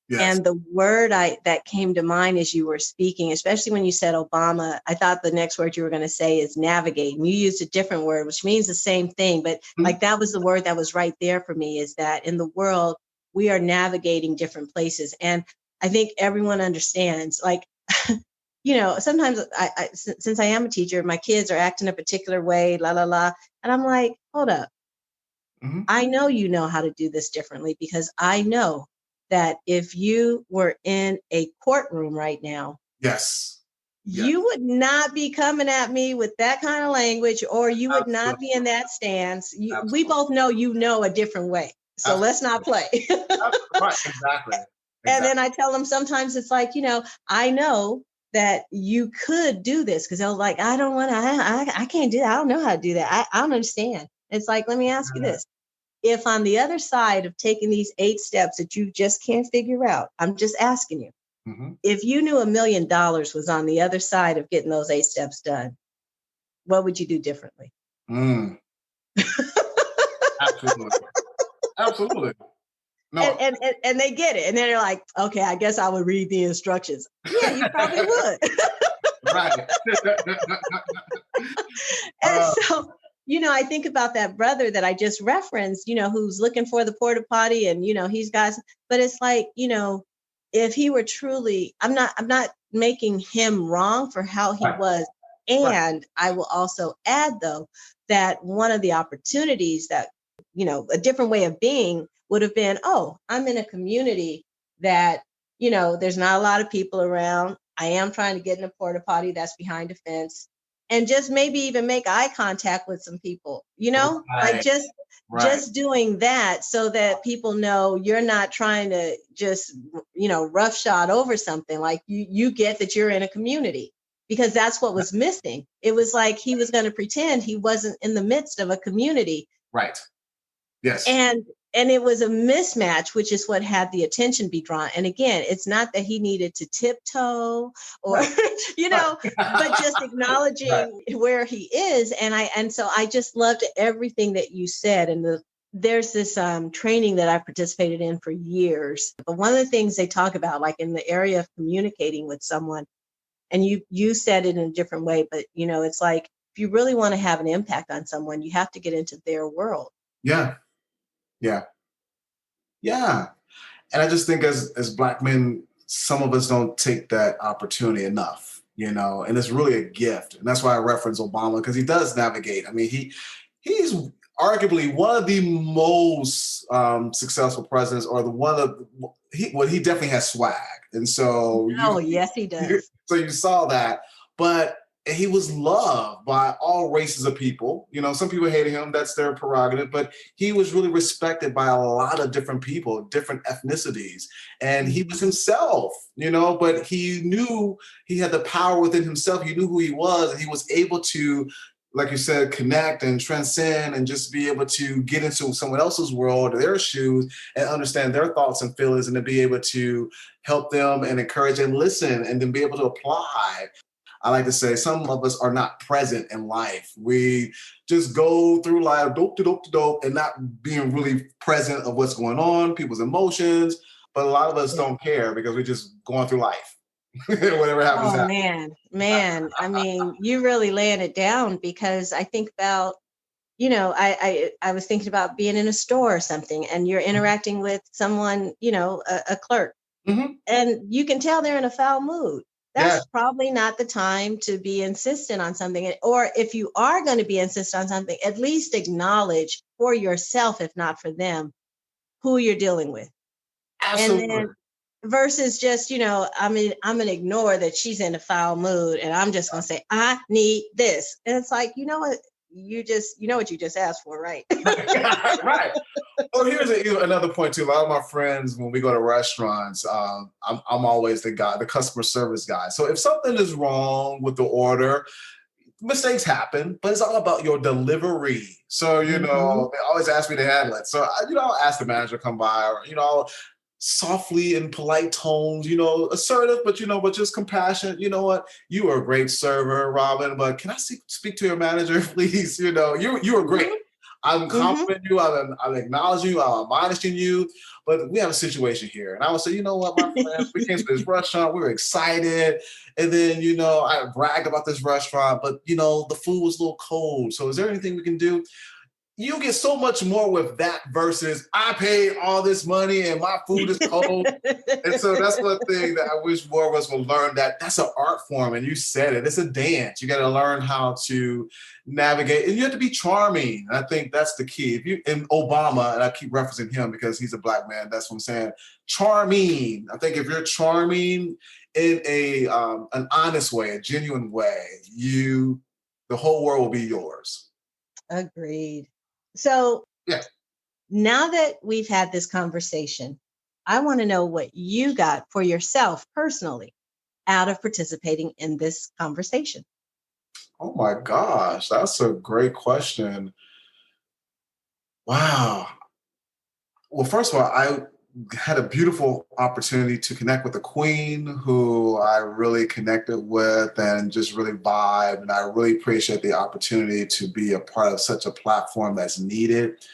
Yes. And the word that came to mind as you were speaking, especially when you said Obama, I thought the next word you were going to say is navigate. And you used a different word, which means the same thing. But like that was the word that was right there for me, is that in the world, we are navigating different places. And I think everyone understands, like, you know, sometimes since I am a teacher, my kids are acting a particular way, la, la, la. And I'm like, hold up. I know you know how to do this differently because I know that if you were in a courtroom right now, Yes. you would not be coming at me with that kind of language, or you would Absolutely. not be in that stance. We both know a different way. So Absolutely. let's not play. Right, exactly. And then I tell them sometimes it's like, I know that you could do this, because they're like, I don't want to, I can't do that. I don't know how to do that. I don't understand. It's like, let me ask you this. If on the other side of taking these 8 steps that you just can't figure out, I'm just asking you, if you knew $1 million was on the other side of getting those 8 steps done, what would you do differently? Absolutely. Absolutely. No. And they get it. And then they're like, okay, I guess I would read the instructions. Yeah, you probably would. Right. And so, I think about that brother that I just referenced, who's looking for the porta potty, and, he's got, but it's like, if he were truly, I'm not making him wrong for how he was. And I will also add, though, that one of the opportunities that, a different way of being would have been, oh, I'm in a community that, there's not a lot of people around. I am trying to get in a porta potty that's behind a fence, and just maybe even make eye contact with some people, like just doing that, so that people know you're not trying to just, roughshod over something. Like you get that you're in a community, because that's what was missing. It was like he was going to pretend he wasn't in the midst of a community. Right. Yes. And it was a mismatch, which is what had the attention be drawn. And again, it's not that he needed to tiptoe or, but just acknowledging where he is. And so I just loved everything that you said. And there's this training that I participated in for years. But one of the things they talk about, like in the area of communicating with someone, and you said it in a different way, but it's like, if you really want to have an impact on someone, you have to get into their world. Yeah. And I just think as Black men, some of us don't take that opportunity enough, and it's really a gift. And that's why I reference Obama, because he does navigate. I mean, he's arguably one of the most successful presidents, or he definitely has swag. And so yes, he does. So you saw that, but he was loved by all races of people. Some people hated him, that's their prerogative, but he was really respected by a lot of different people, different ethnicities. And he was himself, but he knew he had the power within himself. He knew who he was, and he was able to, like you said, connect and transcend, and just be able to get into someone else's world, their shoes, and understand their thoughts and feelings, and to be able to help them and encourage and listen, and then be able to apply. I like to say some of us are not present in life. We just go through life dope to dope to dope, and not being really present of what's going on, people's emotions. But a lot of us don't care, because we're just going through life. Whatever happens. Oh, man. I mean, you really laying it down, because I think about, I was thinking about being in a store or something, and you're interacting with someone, a clerk, and you can tell they're in a foul mood. That's probably not the time to be insistent on something. Or if you are going to be insistent on something, at least acknowledge for yourself, if not for them, who you're dealing with. Absolutely. And then versus just, I'm going to ignore that she's in a foul mood, and I'm just going to say, I need this. And it's like, you know what you just asked for, right? Right. Well, here's another point too. A lot of my friends, when we go to restaurants, I'm always the customer service guy. So if something is wrong with the order, mistakes happen, but it's all about your delivery. So, they always ask me to handle it. So, I'll ask the manager to come by, or, softly in polite tones, assertive, but just compassionate. You know what? You are a great server, Rahbin, but can I speak to your manager, please? You are great. I'm complimenting you. I'm acknowledging you. I'm admonishing you. But we have a situation here. And I would say, you know what, my friends, we came to this restaurant. We were excited. And then, I bragged about this restaurant, but, the food was a little cold. So is there anything we can do? you get so much more with that versus I paid all this money and my food is cold. And so that's one thing that I wish more of us would learn, that that's an art form. And you said it, it's a dance. You got to learn how to navigate, and you have to be charming. And I think that's the key. If you, and Obama, and I keep referencing him because he's a Black man, that's what I'm saying. Charming. I think if you're charming in an honest way, a genuine way, the whole world will be yours. Agreed. So yeah. Now that we've had this conversation, I want to know what you got for yourself personally out of participating in this conversation. Oh my gosh, that's a great question. Wow. Well, first of all, I had a beautiful opportunity to connect with the Queen, who I really connected with and just really vibed. And I really appreciate the opportunity to be a part of such a platform that's needed.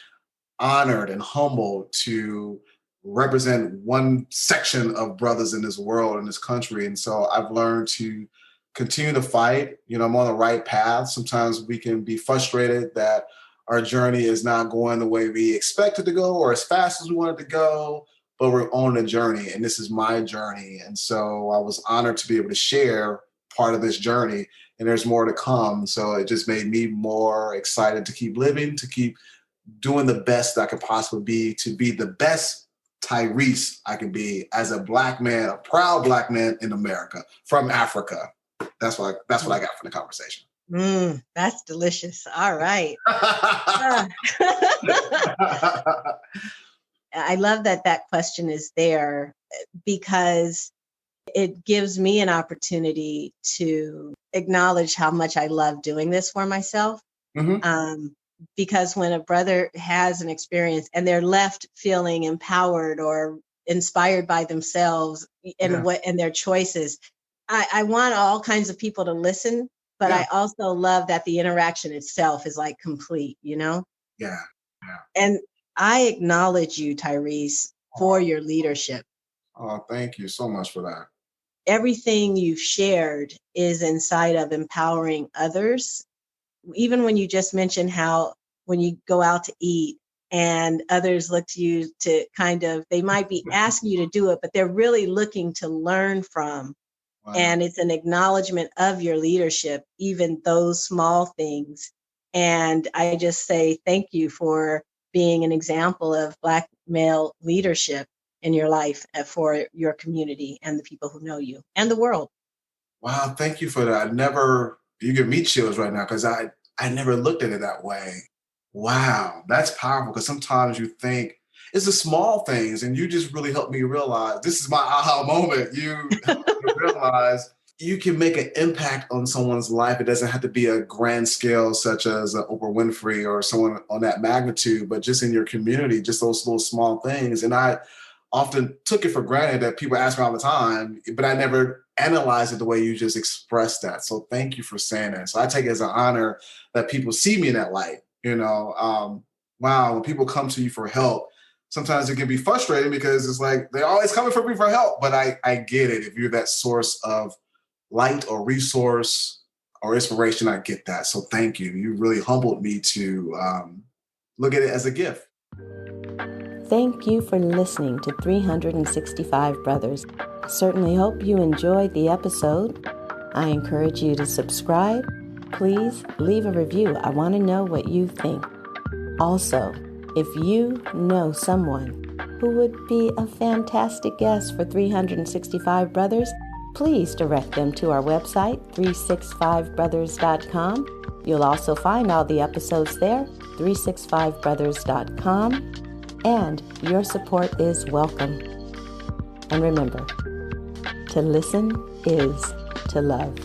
Honored and humbled to represent one section of brothers in this world, in this country. And so I've learned to continue to fight. I'm on the right path. Sometimes we can be frustrated that our journey is not going the way we expected to go or as fast as we wanted to go, but we're on a journey, and this is my journey. And so I was honored to be able to share part of this journey, and there's more to come. So it just made me more excited to keep living, to keep doing the best I could possibly be, to be the best Tyrese I can be as a Black man, a proud Black man in America, from Africa. That's what I got from the conversation. That's delicious. All right. I love that question is there, because it gives me an opportunity to acknowledge how much I love doing this for myself. Mm-hmm. Because when a brother has an experience and they're left feeling empowered or inspired by themselves and and their choices, I want all kinds of people to listen, but I also love that the interaction itself is like complete, Yeah. And I acknowledge you, Tyrese, for your leadership. Oh, thank you so much for that. Everything you've shared is inside of empowering others. Even when you just mentioned how when you go out to eat and others look to you to they might be asking you to do it, but they're really looking to learn from. Wow. And it's an acknowledgement of your leadership, even those small things. And I just say thank you for being an example of Black male leadership in your life for your community and the people who know you and the world. Wow, thank you for that. You give me chills right now because I never looked at it that way. Wow, that's powerful, because sometimes you think it's the small things, and you just really helped me realize, this is my aha moment. You helped me realize you can make an impact on someone's life. It doesn't have to be a grand scale such as Oprah Winfrey or someone on that magnitude, but just in your community, just those little small things. And I often took it for granted that people ask me all the time, but I never analyzed it the way you just expressed that. So thank you for saying that. So I take it as an honor that people see me in that light. Wow, when people come to you for help, sometimes it can be frustrating because it's like they're always coming for me for help. But I get it. If you're that source of light or resource or inspiration, I get that. So thank you. You really humbled me to look at it as a gift. Thank you for listening to 365 Brothers. I certainly hope you enjoyed the episode. I encourage you to subscribe. Please leave a review. I want to know what you think. Also, if you know someone who would be a fantastic guest for 365 Brothers, please direct them to our website, 365brothers.com. You'll also find all the episodes there, 365brothers.com. And your support is welcome. And remember, to listen is to love.